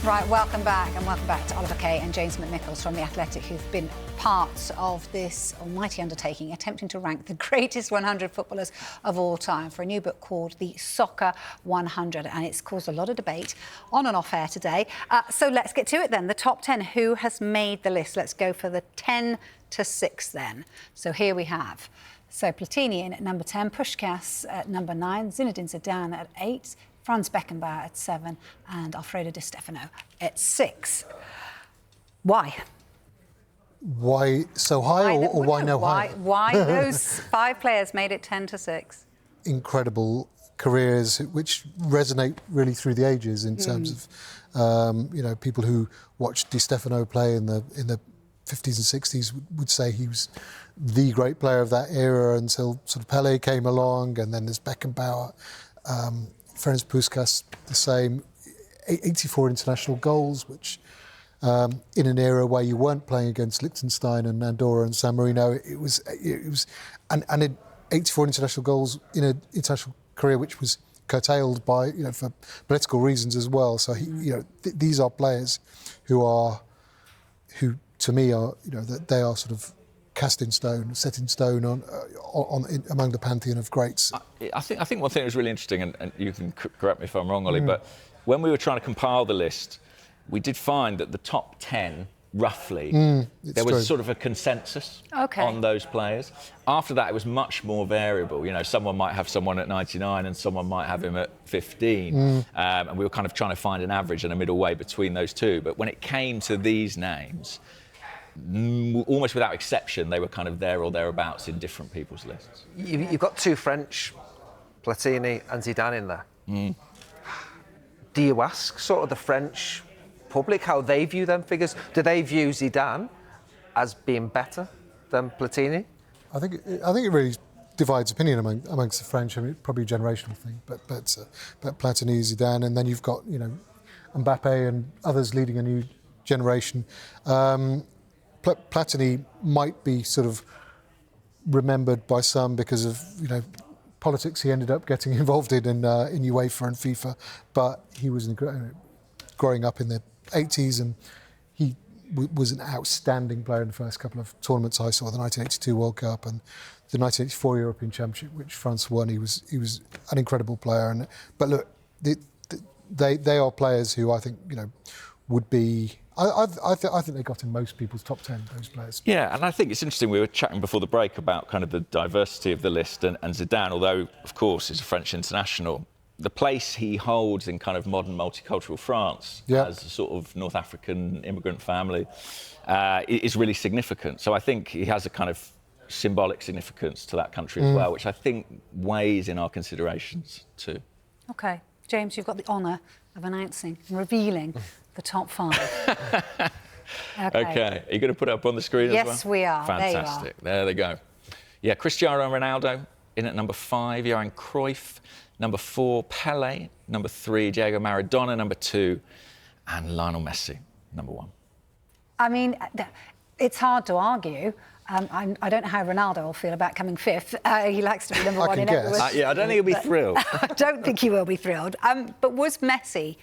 Right, welcome back to Oliver Kay and James McNichols from The Athletic, who've been part of this almighty undertaking, attempting to rank the greatest 100 footballers of all time for a new book called The Soccer 100, and it's caused a lot of debate on and off air today. So let's get to it then. The top 10, who has made the list? Let's go for the 10 to 6 then. So here we have. So Platini in at number 10, Puskás at number 9, Zinedine Zidane at 8, Franz Beckenbauer at 7 and Alfredo Di Stefano at 6. Why? Why so high or why no higher? Why those 5 players made it 10 to 6? Incredible careers which resonate really through the ages in terms of, people who watched Di Stefano play in the 50s and 60s would say he was the great player of that era until sort of Pele came along, and then there's Beckenbauer. Ferenc Puskás, the same, 84 international goals, which in an era where you weren't playing against Liechtenstein and Andorra and San Marino, it was, and 84 international goals in an international career which was curtailed by, for political reasons as well. So these are players who to me are, they are sort of cast in stone, set in stone among the pantheon of greats. I think one thing that was really interesting, and you can correct me if I'm wrong, Ollie, but when we were trying to compile the list, we did find that the top 10, roughly, there was sort of a consensus on those players. After that, it was much more variable. Someone might have someone at 99 and someone might have him at 15. And we were kind of trying to find an average and a middle way between those two. But when it came to these names, almost without exception, they were kind of there or thereabouts in different people's lists. You've got 2 French, Platini and Zidane in there. Do you ask sort of the French public how they view them figures? Do they view Zidane as being better than Platini? I think it really divides opinion amongst the French. I mean, probably a generational thing, but Platini, Zidane, and then you've got Mbappe and others leading a new generation. Platini might be sort of remembered by some because of politics he ended up getting involved in UEFA and FIFA, but he was growing up in the 80s, and he was an outstanding player in the first couple of tournaments I saw, the 1982 World Cup and the 1984 European Championship, which France won. He was an incredible player, but look, they are players who I think would be. I think they got in most people's top 10, those players. Yeah, and I think it's interesting, we were chatting before the break about kind of the diversity of the list, and Zidane, although, of course, he's a French international, the place he holds in kind of modern multicultural France as a sort of North African immigrant family is really significant. So I think he has a kind of symbolic significance to that country as well, which I think weighs in our considerations too. OK. James, you've got the honour of announcing and revealing the top 5. OK. Are you going to put it up on the screen as well? Yes, we are. Fantastic. There they go. Yeah, Cristiano Ronaldo in at number 5, Johan Cruyff, number 4, Pele, number 3, Diego Maradona, number 2, and Lionel Messi, number 1. I mean, it's hard to argue. I don't know how Ronaldo will feel about coming 5th. He likes to be number 1 in every. I don't think he'll be thrilled. I don't think he will be thrilled. But was Messi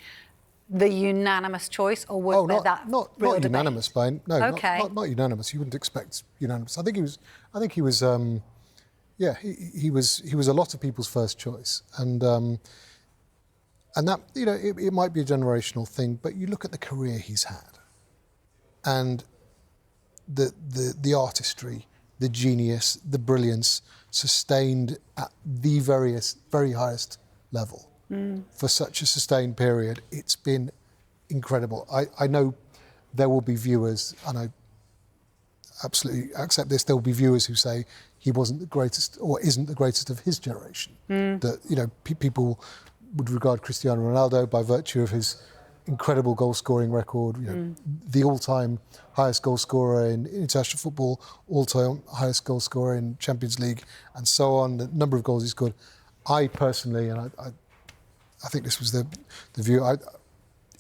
the unanimous choice, or was there that not unanimous, Bain? No, not unanimous. You wouldn't expect unanimous. I think he was. He was a lot of people's first choice, and that it might be a generational thing, but you look at the career he's had, and the artistry, the genius, the brilliance sustained at the very highest level for such a sustained period. It's been incredible. I know there will be viewers, and I absolutely accept this, there will be viewers who say he wasn't the greatest or isn't the greatest of his generation. That people would regard Cristiano Ronaldo by virtue of his incredible goal-scoring record, the all-time highest goal scorer in international football, all-time highest goal scorer in Champions League, and so on. The number of goals he scored. I personally, and I think this was the view.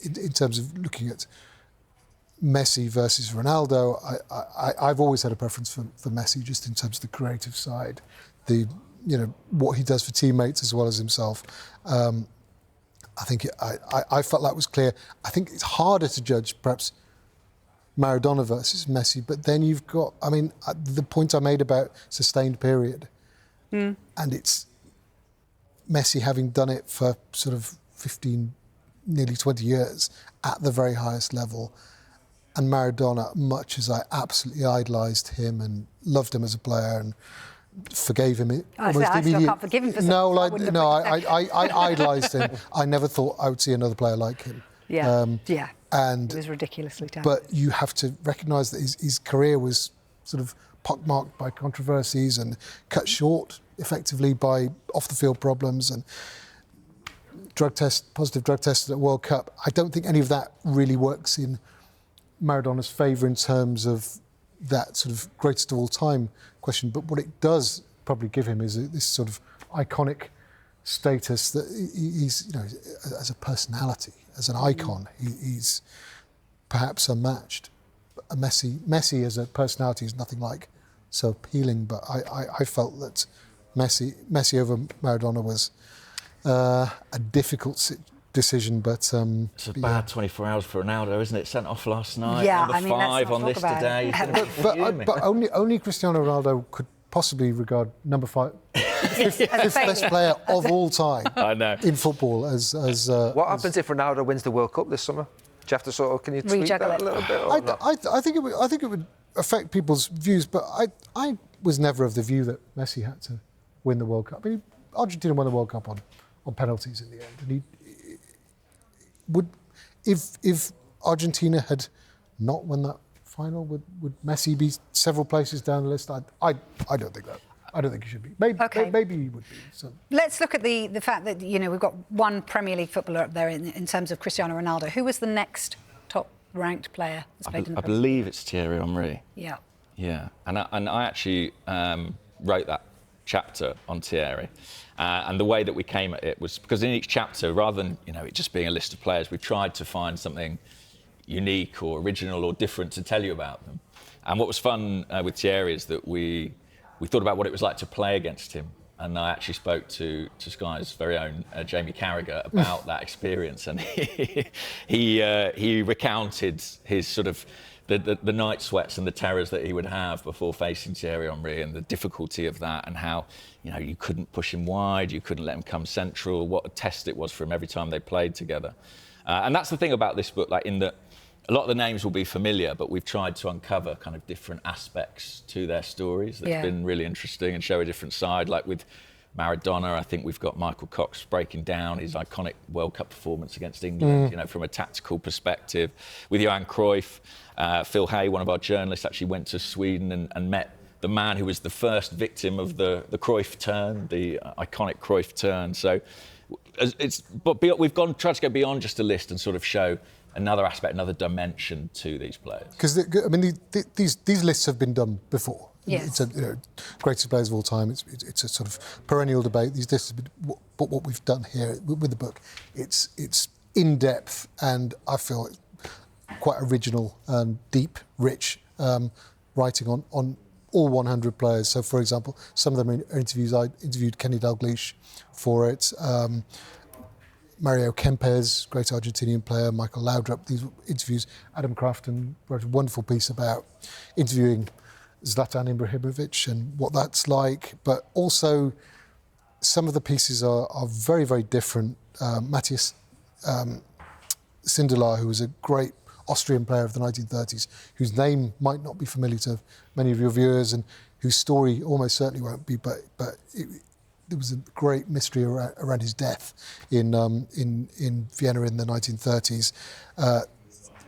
In terms of looking at Messi versus Ronaldo, I've always had a preference for Messi, just in terms of the creative side, what he does for teammates as well as himself. I think I felt that was clear. I think it's harder to judge, perhaps, Maradona versus Messi, but then you've got, I mean, the point I made about sustained period, and it's Messi having done it for sort of 15, nearly 20 years at the very highest level, and Maradona, much as I absolutely idolised him and loved him as a player and forgave him almost I immediately. can't forgive him for no, something. I idolised him. I never thought I would see another player like him. Yeah, and it was ridiculously talented. But you have to recognise that his career was sort of pockmarked by controversies and cut short effectively by off-the-field problems and positive drug tests at the World Cup. I don't think any of that really works in Maradona's favour in terms of that sort of greatest of all time question. But what it does probably give him is this sort of iconic status that he's, you know, as a personality, as an icon, he's perhaps unmatched. Messi as a personality is nothing like so appealing, but I felt that Messi over Maradona was a difficult decision, but it's a bad 24 hours for Ronaldo, isn't it? Sent off last night. Yeah, Number 5 on this today. but only Cristiano Ronaldo could possibly regard number 5 fifth best player of all time. I know. In football as what happens if Ronaldo wins the World Cup this summer? Do you have to sort of, can you tweak that a little bit? Or not? I think it would affect people's views, but I was never of the view that Messi had to win the World Cup. I mean, Argentina won the World Cup on penalties in the end, and if Argentina had not won that final, would Messi be several places down the list? I don't think that. I don't think he should be. Maybe he would be. So. Let's look at the fact that, you know, we've got one Premier League footballer up there in terms of Cristiano Ronaldo. Who was the next top-ranked player that's played in the I believe it's Thierry Henry. Yeah. Yeah, and I actually wrote that chapter on Thierry. And the way that we came at it was because in each chapter, rather than, you know, it just being a list of players, we tried to find something unique or original or different to tell you about them. And what was fun with Thierry is that we thought about what it was like to play against him. And I actually spoke to Sky's very own Jamie Carragher about that experience. And he recounted his sort of the night sweats and the terrors that he would have before facing Thierry Henry and the difficulty of that, and how, you know, you couldn't push him wide, you couldn't let him come central, what a test it was for him every time they played together. And that's the thing about this book, like in that a lot of the names will be familiar, but we've tried to uncover kind of different aspects to their stories that's been really interesting and show a different side. Like with Maradona, I think we've got Michael Cox breaking down his iconic World Cup performance against England, you know, from a tactical perspective. With Johan Cruyff, Phil Hay, one of our journalists, actually went to Sweden and met the man who was the first victim of the Cruyff turn, the iconic Cruyff turn. So we've tried to go beyond just a list and sort of show another aspect, another dimension to these players. Because I mean, these lists have been done before. Yes. It's greatest players of all time. It's a sort of perennial debate. These lists have been, but what we've done here with the book, it's in depth, and I feel quite original and deep, rich writing on all 100 players. So, for example, some of them are interviews. I interviewed Kenny Dalglish for it. Mario Kempes, great Argentinian player, Michael Laudrup, these interviews. Adam Crafton wrote a wonderful piece about interviewing Zlatan Ibrahimovic and what that's like, but also some of the pieces are very, very different. Matthias Sindelar, who was a great Austrian player of the 1930s, whose name might not be familiar to many of your viewers and whose story almost certainly won't be, but there was a great mystery around his death in Vienna in the 1930s.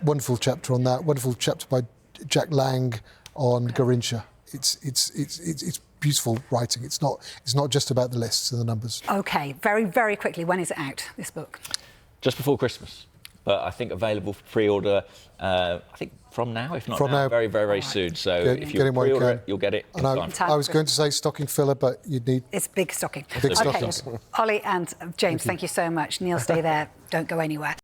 Wonderful chapter on that. Wonderful chapter by Jack Lang on Garrincha. It's beautiful writing. It's not just about the lists and the numbers. OK, very, very quickly, when is it out, this book? Just before Christmas. But I think available for pre-order, I think from now, if not from now, very, very, very soon. So if you pre-order it, you'll get it in time. I was going to say stocking filler, but you'd need... It's big stocking. Big stocking. Ollie and James, thank you so much. Neil, stay there. Don't go anywhere.